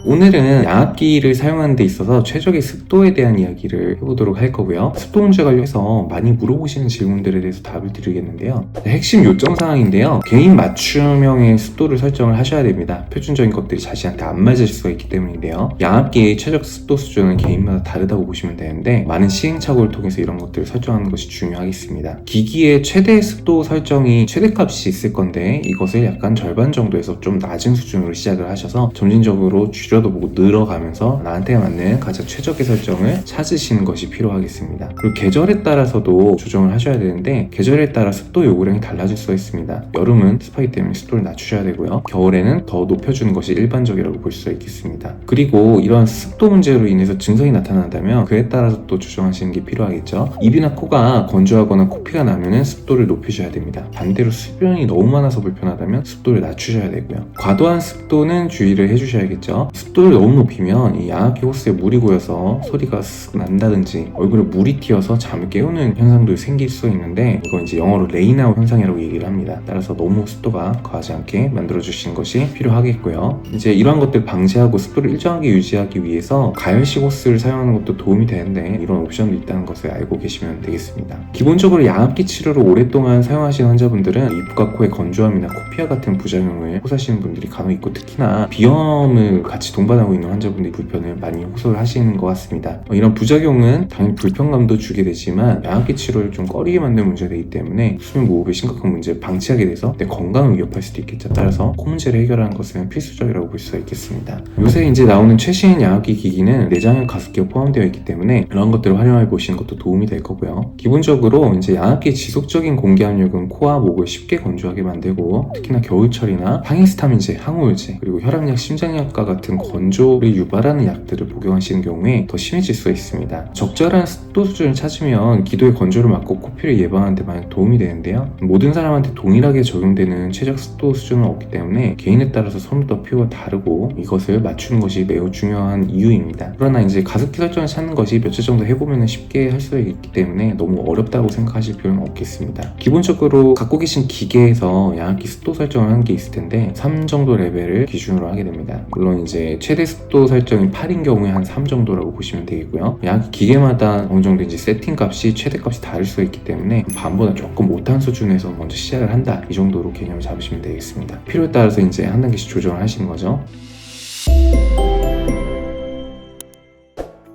오늘은 양압기를 사용하는 데 있어서 최적의 습도에 대한 이야기를 해보도록 할 거고요. 습도 문제 관련해서 많이 물어보시는 질문들에 대해서 답을 드리겠는데요. 핵심 요청사항인데요. 개인 맞춤형의 습도를 설정을 하셔야 됩니다. 표준적인 것들이 자신한테 안 맞을 수가 있기 때문인데요. 양압기의 최적 습도 수준은 개인마다 다르다고 보시면 되는데 많은 시행착오를 통해서 이런 것들을 설정하는 것이 중요하겠습니다. 기기의 최대 습도 설정이 최대값이 있을 건데 이것을 약간 절반 정도에서 좀 낮은 수준으로 시작을 하셔서 점진적으로 줄여다보고 늘어가면서 나한테 맞는 가장 최적의 설정을 찾으시는 것이 필요하겠습니다. 그리고 계절에 따라서도 조정을 하셔야 되는데 계절에 따라 습도 요구량이 달라질 수가 있습니다. 여름은 습하기 때문에 습도를 낮추셔야 되고요. 겨울에는 더 높여주는 것이 일반적이라고 볼 수가 있겠습니다. 그리고 이러한 습도 문제로 인해서 증상이 나타난다면 그에 따라서 또 조정하시는 게 필요하겠죠. 입이나 코가 건조하거나 코피가 나면은 습도를 높이셔야 됩니다. 반대로 수변이 너무 많아서 불편하다면 습도를 낮추셔야 되고요. 과도한 습도는 주의를 해주셔야겠죠. 습도를 너무 높이면 이 양압기 호스에 물이 고여서 소리가 쓱 난다든지 얼굴에 물이 튀어서 잠을 깨우는 현상도 생길 수 있는데 이거 이제 영어로 레인아웃 현상이라고 얘기를 합니다. 따라서 너무 습도가 과하지 않게 만들어주시는 것이 필요하겠고요. 이제 이러한 것들 방지하고 습도를 일정하게 유지하기 위해서 가열식 호스를 사용하는 것도 도움이 되는데 이런 옵션도 있다는 것을 알고 계시면 되겠습니다. 기본적으로 양압기 치료를 오랫동안 사용하시는 환자분들은 입과 코의 건조함이나 코피아 같은 부작용을 호소하시는 분들이 간혹 있고 특히나 비염을 같이 동반하고 있는 환자분들이 불편을 많이 호소를 하시는 것 같습니다. 이런 부작용은 당연히 불편감도 주게 되지만 양압기 치료를 좀 꺼리게 만드는 문제가 되기 때문에 수면 무호흡의 심각한 문제를 방치하게 돼서 내 건강을 위협할 수도 있겠죠. 따라서 코 문제를 해결하는 것은 필수적이라고 볼 수가 있겠습니다. 요새 이제 나오는 최신 양압기 기기는 내장형 가습기가 포함되어 있기 때문에 그런 것들을 활용해 보시는 것도 도움이 될 거고요. 기본적으로 이제 양압기의 지속적인 공기 압력은 코와 목을 쉽게 건조하게 만들고 특히나 겨울철이나 항히스타민제, 항우울제 그리고 혈압약, 심장약과 같은 건조를 유발하는 약들을 복용하시는 경우에 더 심해질 수가 있습니다. 적절한 습도 수준을 찾으면 기도의 건조를 막고 코피를 예방하는 데 많이 도움이 되는데요. 모든 사람한테 동일하게 적용되는 최적 습도 수준은 없기 때문에 개인에 따라서 선호도 필요가 다르고 이것을 맞추는 것이 매우 중요한 이유입니다. 그러나 이제 가습기 설정을 찾는 것이 며칠 정도 해보면 쉽게 할 수 있기 때문에 너무 어렵다고 생각하실 필요는 없겠습니다. 기본적으로 갖고 계신 기계에서 양압기 습도 설정을 하는 게 있을 텐데 3 정도 레벨을 기준으로 하게 됩니다. 물론 이제 최대 습도 설정이 8인 경우에 한 3 정도라고 보시면 되겠고요. 양압기 기계마다 어느 정도 이제 세팅 값이 최대 값이 다를 수가 있기 때문에 반보다 조금 못한 수준에서 먼저 시작을 한다 이 정도로 개념을 잡으시면 되겠습니다. 필요에 따라서 이제 한 단계씩 조정을 하시는 거죠.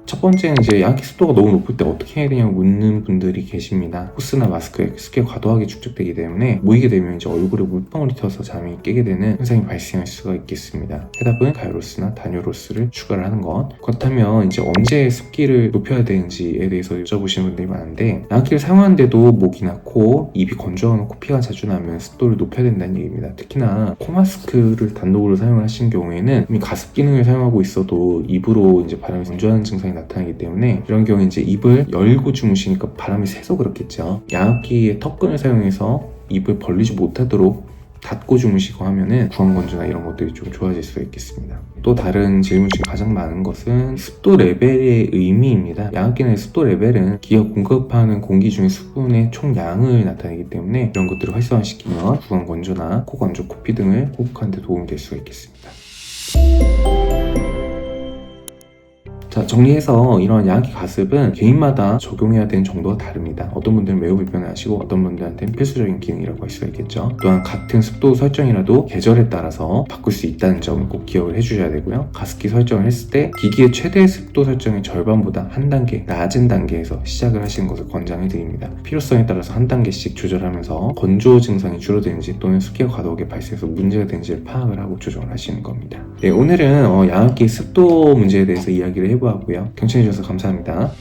첫 번째는 이제 양압기 습도가 너무 높을 때 어떻게 해야 되냐고 묻는 분들이 계십니다. 호스나 마스크에 습기가 과도하게 축적되기 때문에 모이게 되면 이제 얼굴에 물방울이 튀어서 잠이 깨게 되는 현상이 발생할 수가 있겠습니다. 해답은 가열호스나 단열호스를 추가를 하는 것. 그렇다면 이제 언제 습기를 높여야 되는지에 대해서 여쭤보시는 분들이 많은데 양압기를 사용하는데도 목이나 코, 입이 건조하거나 코피가 자주 나면 습도를 높여야 된다는 얘기입니다. 특히나 코 마스크를 단독으로 사용하시는 경우에는 이미 가습 기능을 사용하고 있어도 입으로 이제 바람이 건조하는 증상이 나타나기 때문에 이런 경우에 이제 입을 열고 주무시니까 바람이 새서 그렇겠죠. 양압기의 턱끈을 사용해서 입을 벌리지 못하도록 닫고 주무시고 하면은 구강 건조나 이런 것들이 좀 좋아질 수가 있겠습니다. 또 다른 질문 중에 가장 많은 것은 습도 레벨의 의미입니다. 양압기의 습도 레벨은 기가 공급하는 공기 중의 수분의 총량을 나타내기 때문에 이런 것들을 활성화시키면 구강 건조나 코 건조, 코피 등을 호흡하는 데 도움이 될 수가 있겠습니다. 자, 정리해서 이런 양압기 가습은 개인마다 적용해야 되는 정도가 다릅니다. 어떤 분들은 매우 불편해하시고 어떤 분들한테는 필수적인 기능이라고 할 수가 있겠죠. 또한 같은 습도 설정이라도 계절에 따라서 바꿀 수 있다는 점을 꼭 기억을 해주셔야 되고요. 가습기 설정을 했을 때 기기의 최대 습도 설정의 절반보다 한 단계 낮은 단계에서 시작을 하시는 것을 권장해 드립니다. 필요성에 따라서 한 단계씩 조절하면서 건조 증상이 줄어드는지 또는 습기가 과도하게 발생해서 문제가 되는지를 파악을 하고 조정을 하시는 겁니다. 네, 오늘은 양압기 습도 문제에 대해서 이야기를 해보았고요. 경청해주셔서 감사합니다.